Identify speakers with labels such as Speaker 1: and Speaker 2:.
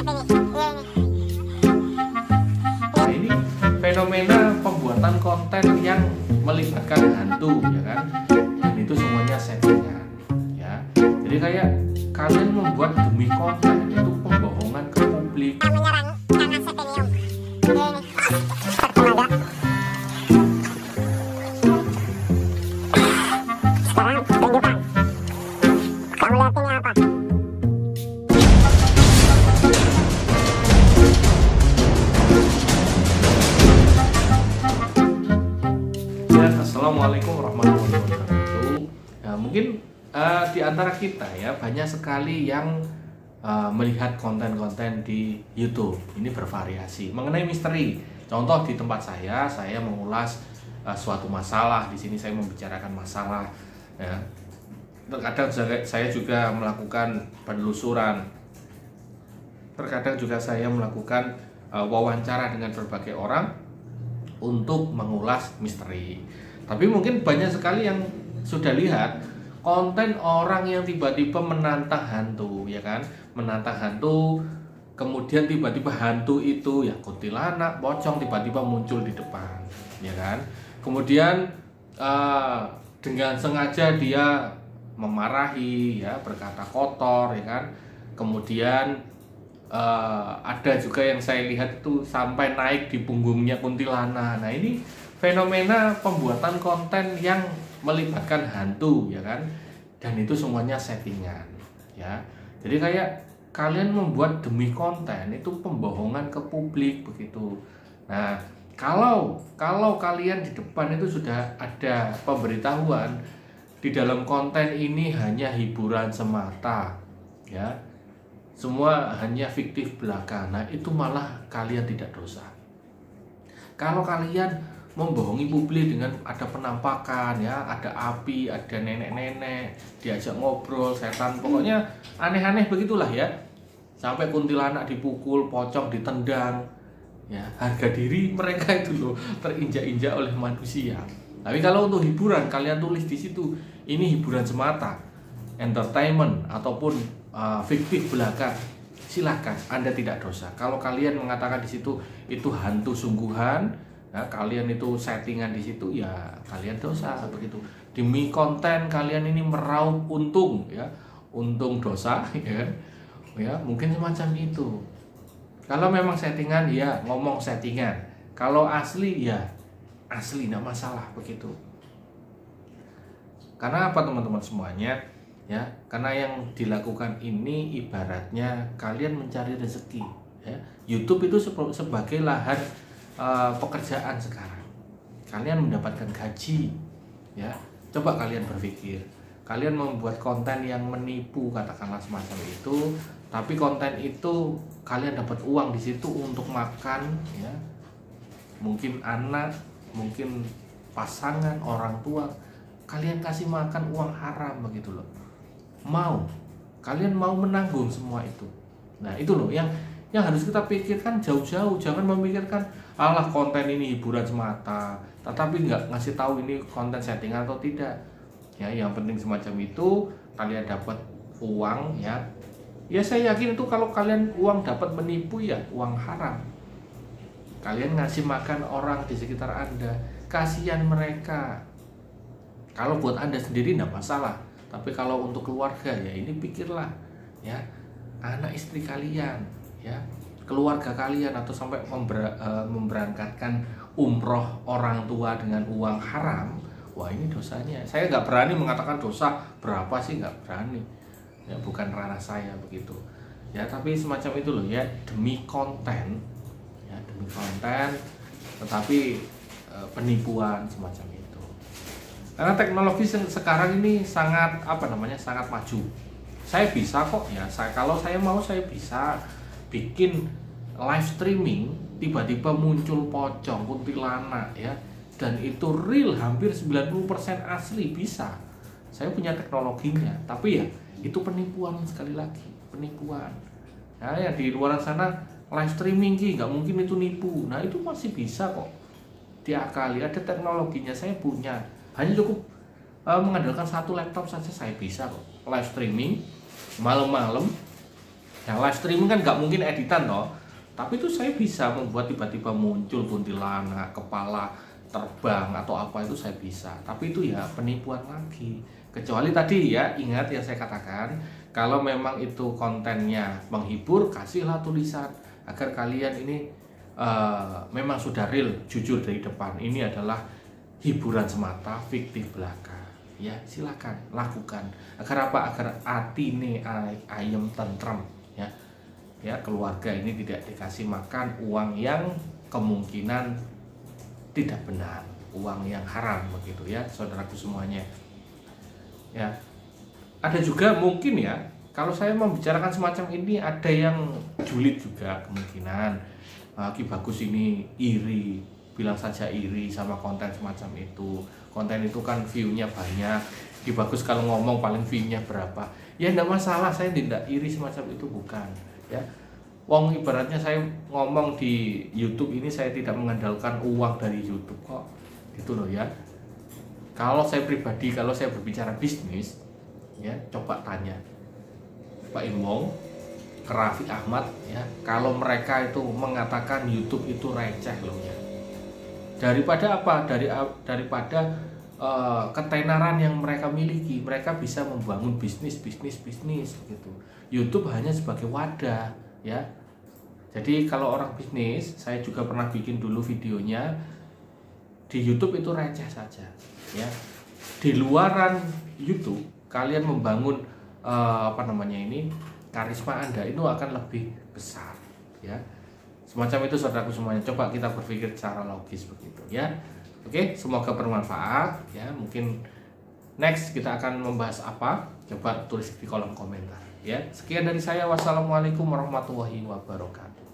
Speaker 1: Nah, ini fenomena pembuatan konten yang melibatkan hantu, ya kan? Dan itu semuanya settingan, ya. Jadi kayak kalian membuat demi konten, itu pembohongan ke publik.
Speaker 2: Menyerang karena setenium. Sekarang tunjukkan. Kamu lihat ini apa?
Speaker 1: Ya, assalamualaikum warahmatullahi wabarakatuh. Ya, mungkin di antara kita ya banyak sekali yang melihat konten-konten di YouTube. Ini bervariasi mengenai misteri. Contoh di tempat saya mengulas suatu masalah. Di sini saya membicarakan masalah. Ya. Terkadang saya juga melakukan penelusuran. Terkadang juga saya melakukan wawancara dengan berbagai orang untuk mengulas misteri. Tapi mungkin banyak sekali yang sudah lihat konten orang yang tiba-tiba menantang hantu, ya kan? Menantang hantu, kemudian tiba-tiba hantu itu ya kuntilanak, pocong tiba-tiba muncul di depan, ya kan? Kemudian dengan sengaja dia memarahi, ya, berkata kotor, ya kan? Kemudian ada juga yang saya lihat itu sampai naik di punggungnya kuntilanak. Nah, ini fenomena pembuatan konten yang melibatkan hantu, ya kan? Dan itu semuanya settingan, ya. Jadi kayak kalian membuat demi konten, itu pembohongan ke publik begitu. Nah, kalau kalian di depan itu sudah ada pemberitahuan di dalam konten ini hanya hiburan semata, ya. Semua hanya fiktif belaka. Nah, itu malah kalian tidak dosa. Kalau kalian membohongi publik dengan ada penampakan, ya, ada api, ada nenek-nenek, diajak ngobrol, setan, pokoknya aneh-aneh begitulah, ya. Sampai kuntilanak dipukul, pocong ditendang, ya, harga diri mereka itu loh terinjak-injak oleh manusia. Tapi kalau untuk hiburan, kalian tulis di situ ini hiburan semata, entertainment ataupun fiktif belaka, silakan, Anda tidak dosa. Kalau kalian mengatakan di situ itu hantu sungguhan, ya, kalian itu settingan di situ, ya kalian dosa begitu. Demi konten kalian ini meraup untung, ya, untung dosa, ya kan? Ya, mungkin semacam itu. Kalau memang settingan, ya ngomong settingan. Kalau asli, ya asli, tidak masalah begitu. Karena apa, teman-teman semuanya? Ya, karena yang dilakukan ini ibaratnya kalian mencari rezeki, ya. YouTube itu sebagai lahan pekerjaan sekarang. Kalian mendapatkan gaji, ya. Coba kalian berpikir, kalian membuat konten yang menipu, katakanlah semacam itu, tapi konten itu kalian dapat uang di situ untuk makan, ya. Mungkin anak, mungkin pasangan, orang tua, kalian kasih makan uang haram begitu loh. Kalian mau menanggung semua itu. Nah, itu loh yang harus kita pikirkan jauh-jauh. Jangan memikirkan alah konten ini hiburan semata, tetapi nggak ngasih tahu ini konten settingan atau tidak. Ya, yang penting semacam itu kalian dapat uang, ya. Ya, saya yakin itu kalau kalian uang dapat menipu, ya uang haram. Kalian ngasih makan orang di sekitar Anda, kasihan mereka. Kalau buat Anda sendiri tidak masalah. Tapi kalau untuk keluarga, ya ini pikirlah, ya, anak istri kalian, ya, keluarga kalian, atau sampai memberangkatkan umroh orang tua dengan uang haram. Wah, ini dosanya. Saya nggak berani mengatakan dosa berapa sih, nggak berani. Ya, bukan ranah saya begitu. Ya, tapi semacam itu loh, ya, demi konten, ya, demi konten, tetapi penipuan semacam itu. Karena teknologi sekarang ini sangat sangat maju. Saya bisa kok, ya. Kalau saya mau, saya bisa bikin live streaming, tiba-tiba muncul pocong, kuntilanak, ya. Dan itu real, hampir 90% asli, bisa. Saya punya teknologinya, tapi ya itu penipuan, sekali lagi, penipuan. Ya, yang di luar sana live streaming nggak mungkin itu nipu. Nah, itu masih bisa kok diakali, ada teknologinya, saya punya. Hanya cukup mengandalkan satu laptop saja, saya bisa kok live streaming malam-malam, Yang live streaming kan nggak mungkin editan toh, tapi itu saya bisa membuat tiba-tiba muncul kuntilanak, kepala terbang atau apa, itu saya bisa. Tapi itu ya penipuan lagi. Kecuali tadi ya, ingat yang saya katakan, kalau memang itu kontennya menghibur, kasihlah tulisan agar kalian ini memang sudah real, jujur dari depan. Ini adalah hiburan semata, fiktif belaka. Ya silakan lakukan. Agar apa? Agar atine ayem tentrem. Ya, keluarga ini tidak dikasih makan uang yang kemungkinan tidak benar, uang yang haram begitu ya, saudaraku semuanya. Ya, ada juga mungkin ya, kalau saya membicarakan semacam ini, ada yang julid juga kemungkinan. Ki Bagus ini iri, bilang saja iri sama konten semacam itu. Konten itu kan view-nya banyak. Ki Bagus kalau ngomong paling view-nya berapa? Ya enggak masalah, saya tidak iri semacam itu, bukan. Ya, wong ibaratnya saya ngomong di YouTube ini, saya tidak mengandalkan uang dari YouTube kok, gitu loh ya. Kalau saya pribadi, kalau saya berbicara bisnis, ya coba tanya Pak Imong, ke Raffi Ahmad, ya kalau mereka itu mengatakan YouTube itu receh loh ya. Daripada apa? Daripada ketenaran yang mereka miliki, mereka bisa membangun bisnis gitu. YouTube hanya sebagai wadah, ya. Jadi kalau orang bisnis, saya juga pernah bikin dulu videonya, di YouTube itu receh saja, ya. Di luaran YouTube kalian membangun karisma Anda itu akan lebih besar, ya. Semacam itu saudaraku semuanya. Coba kita berpikir secara logis begitu, ya. Oke, semoga bermanfaat, ya. Mungkin next kita akan membahas apa? Coba tulis di kolom komentar, ya. Sekian dari saya. Wassalamualaikum warahmatullahi wabarakatuh.